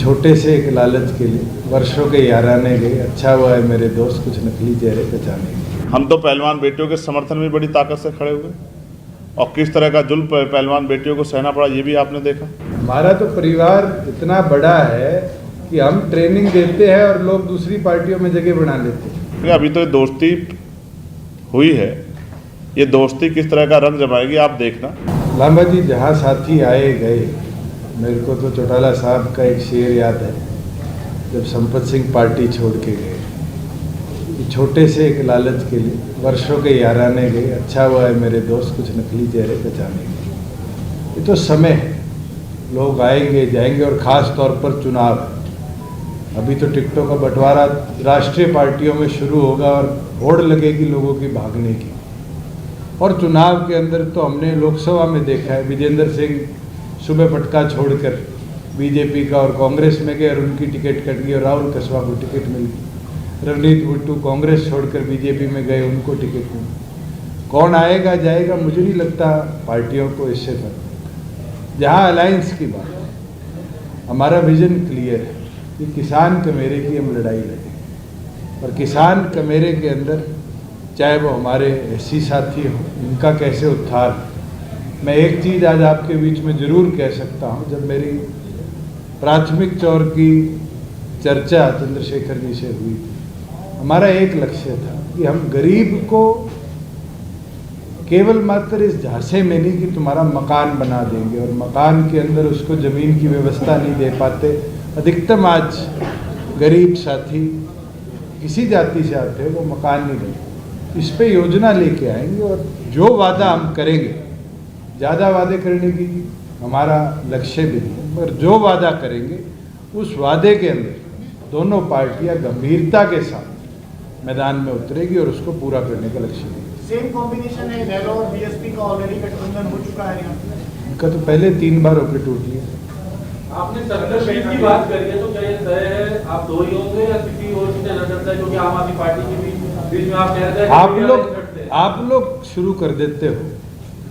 छोटे से एक लालच के लिए वर्षों के याराने गए। अच्छा हुआ है मेरे दोस्त कुछ नकली चेहरे पहचाने गए। हम तो पहलवान बेटियों के समर्थन में बड़ी ताकत से खड़े हुए और किस तरह का जुल्म पहलवान बेटियों को सहना पड़ा ये भी आपने देखा। हमारा तो परिवार इतना बड़ा है कि हम ट्रेनिंग देते हैं और लोग दूसरी पार्टियों में जगह बना लेते हैं। अभी तो ये दोस्ती हुई है, ये दोस्ती किस तरह का रंग जमाएगी आप देखना। लांबा जी जहाँ साथी आए गए, मेरे को तो चौटाला साहब का एक शेर याद है जब संपत सिंह पार्टी छोड़ के गए कि छोटे से एक लालच के लिए वर्षों के याराने गए। अच्छा हुआ है मेरे दोस्त कुछ नकली चेहरे पहचाने गए। ये तो समय है, लोग आएंगे जाएंगे और ख़ास तौर पर चुनाव। अभी तो टिकटों का बंटवारा राष्ट्रीय पार्टियों में शुरू होगा और होड़ लगेगी लोगों की भागने की। और चुनाव के अंदर तो हमने लोकसभा में देखा है, विजेंद्र सिंह सुबह पटका छोड़कर बीजेपी का और कांग्रेस में गए और उनकी टिकट कट गई और राहुल कसवा को टिकट मिल गई। रवनीत बिट्टू कांग्रेस छोड़कर बीजेपी में गए, उनको टिकट मिली। कौन आएगा जाएगा मुझे नहीं लगता पार्टियों को इससे फर्क। जहाँ अलायंस की बात है, हमारा विजन क्लियर है कि किसान कमेरे की हम लड़ाई लड़ेंगे और किसान कमेरे के अंदर चाहे वो हमारे एससी साथी हों, इनका कैसे उत्थान। मैं एक चीज़ आज आपके बीच में ज़रूर कह सकता हूँ, जब मेरी प्राथमिक चौर की चर्चा चंद्रशेखर जी से हुई, हमारा एक लक्ष्य था कि हम गरीब को केवल मात्र इस झांसे में नहीं कि तुम्हारा मकान बना देंगे और मकान के अंदर उसको ज़मीन की व्यवस्था नहीं दे पाते। अधिकतम आज गरीब साथी किसी जाति से आते हैं वो मकान नहीं देते। इस पे योजना लेके आएंगे और जो वादा हम करेंगे, ज़्यादा वादे करने की हमारा लक्ष्य भी नहीं, पर जो वादा करेंगे उस वादे के अंदर दोनों पार्टियां गंभीरता के साथ मैदान में उतरेगी और उसको पूरा करने का लक्ष्य है। सेम कॉम्बिनेशन है नेहरू और बीएसपी का, ऑलरेडी गठबंधन हो चुका है यहाँ। इनका तो पहले 3 बार होकर टूट लिया। आपने सर्कल की बात करी है तो क्या ये तय है आप दो ही होंगे या किसी और से नजर करता है, क्योंकि आम आदमी पार्टी के बीच में आप कह रहे हैं आप लोग शुरू कर देते हो।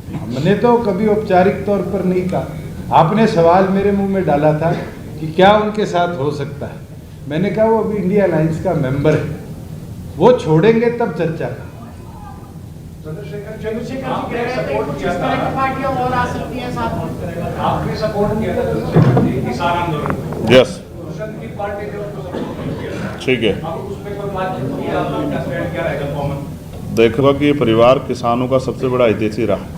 हमने तो कभी औपचारिक तौर पर नहीं कहा। आपने सवाल मेरे मुंह में डाला था कि क्या उनके साथ हो सकता है। मैंने कहा वो अभी इंडिया अलायंस का मेंबर है, वो छोड़ेंगे तब चर्चा का। चंद्रशेखर जी कह रहे थे कुछ इस तरह की पार्टियां और आ सकती हैं साथ में। आपने सपोर्ट किया था चंद्रशेखर जी किसान आंदोलन को। यस, की पार्टी ने उसको सपोर्ट नहीं किया। ठीक है। अब उस पे कोई बात नहीं, आपका स्टैंड क्या रहेगा कॉमन? देखो कि ये परिवार किसानों का सबसे बड़ा हितैषी रहा।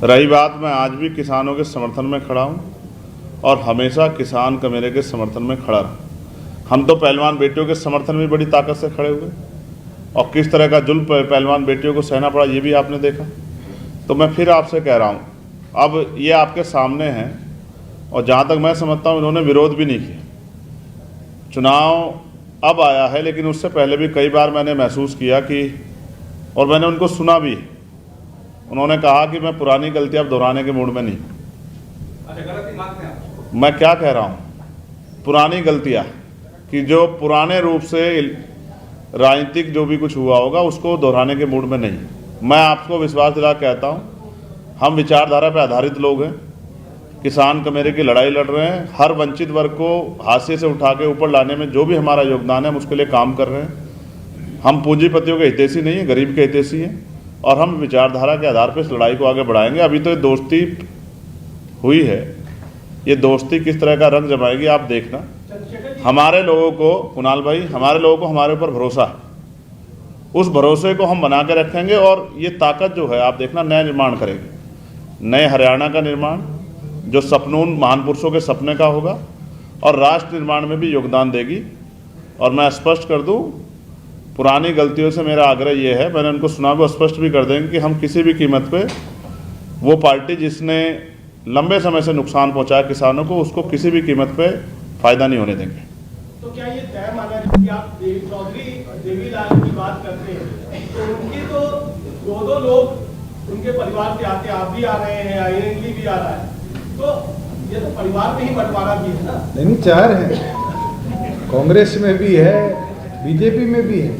रही बात, मैं आज भी किसानों के समर्थन में खड़ा हूँ और हमेशा किसान कमेरे के समर्थन में खड़ा रहा। हम तो पहलवान बेटियों के समर्थन में बड़ी ताकत से खड़े हुए और किस तरह का जुल्म पहलवान बेटियों को सहना पड़ा ये भी आपने देखा। तो मैं फिर आपसे कह रहा हूँ, अब ये आपके सामने हैं और जहाँ तक मैं समझता हूँ इन्होंने विरोध भी नहीं किया। चुनाव अब आया है, लेकिन उससे पहले भी कई बार मैंने महसूस किया कि, और मैंने उनको सुना भी, उन्होंने कहा कि मैं पुरानी गलतियाँ अब दोहराने के मूड में नहीं। अच्छा, गलती मानते हैं आप? मैं क्या कह रहा हूँ, पुरानी गलतियाँ कि जो पुराने रूप से राजनीतिक जो भी कुछ हुआ होगा उसको दोहराने के मूड में नहीं। मैं आपको विश्वास दिला कहता हूँ, हम विचारधारा पर आधारित लोग हैं, किसान कमेरे की लड़ाई लड़ रहे हैं। हर वंचित वर्ग को हाशिए से उठा के ऊपर लाने में जो भी हमारा योगदान है हम उसके लिए काम कर रहे हैं। हम पूंजीपतियों के हितैषी नहीं हैं, गरीब के हितैषी हैं और हम विचारधारा के आधार पर इस लड़ाई को आगे बढ़ाएंगे। अभी तो ये दोस्ती हुई है, ये दोस्ती किस तरह का रंग जमाएगी आप देखना। हमारे लोगों को, कुणाल भाई, हमारे लोगों को हमारे ऊपर भरोसा है, उस भरोसे को हम बना के रखेंगे और ये ताकत जो है आप देखना नया निर्माण करेंगे। नए हरियाणा का निर्माण जो सपनून महान पुरुषों के सपने का होगा और राष्ट्र निर्माण में भी योगदान देगी। और मैं स्पष्ट कर दूं, पुरानी गलतियों से मेरा आग्रह ये है, मैंने उनको सुना भी, स्पष्ट भी कर देंगे कि हम किसी भी कीमत पे वो पार्टी जिसने लंबे समय से नुकसान पहुंचाया किसानों को, उसको किसी भी कीमत पे फ़ायदा नहीं होने देंगे। तो क्या ये तय माना कि आप चौधरी देवीलाल की बात करते हैं तो उनके तो दो लोग उनके परिवार से आते, आप भी आ रहे हैं, आयरनली भी आ रहा है, तो ये तो परिवार में ही बंटवारा भी है ना? नहीं, 4 हैं, कांग्रेस में भी है, बीजेपी में भी है।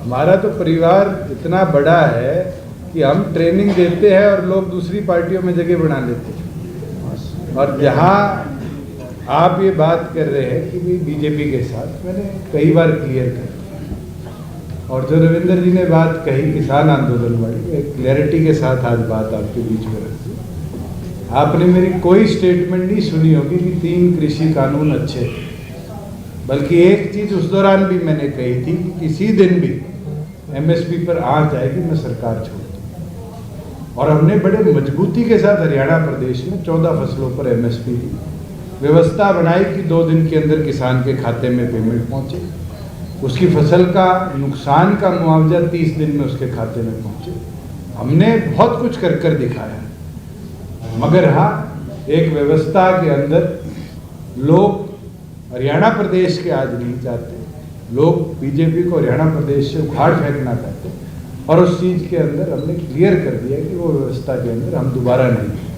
हमारा तो परिवार इतना बड़ा है कि हम ट्रेनिंग देते हैं और लोग दूसरी पार्टियों में जगह बना लेते हैं। और जहाँ आप ये बात कर रहे हैं कि भी बीजेपी के साथ, मैंने कई बार क्लियर कर, और जो रविंदर जी ने बात कही किसान आंदोलन वाली, एक क्लैरिटी के साथ आज बात आपके बीच में रखी। आपने मेरी कोई स्टेटमेंट नहीं सुनी होगी कि 3 कृषि कानून अच्छे थे, बल्कि एक चीज उस दौरान भी मैंने कही थी कि किसी दिन भी एमएसपी पर आंच आएगी मैं सरकार छोड़ दूँ। और हमने बड़े मजबूती के साथ हरियाणा प्रदेश में 14 फसलों पर एमएसपी की व्यवस्था बनाई कि 2 दिन के अंदर किसान के खाते में पेमेंट पहुंचे, उसकी फसल का नुकसान का मुआवजा 30 दिन में उसके खाते में पहुंचे। हमने बहुत कुछ कर दिखाया, मगर हाँ, एक व्यवस्था के अंदर लोग हरियाणा प्रदेश के आज नहीं चाहते, लोग बीजेपी को हरियाणा प्रदेश से उखाड़ फेंकना चाहते, और उस चीज़ के अंदर हमने क्लियर कर दिया कि वो व्यवस्था के अंदर हम दोबारा नहीं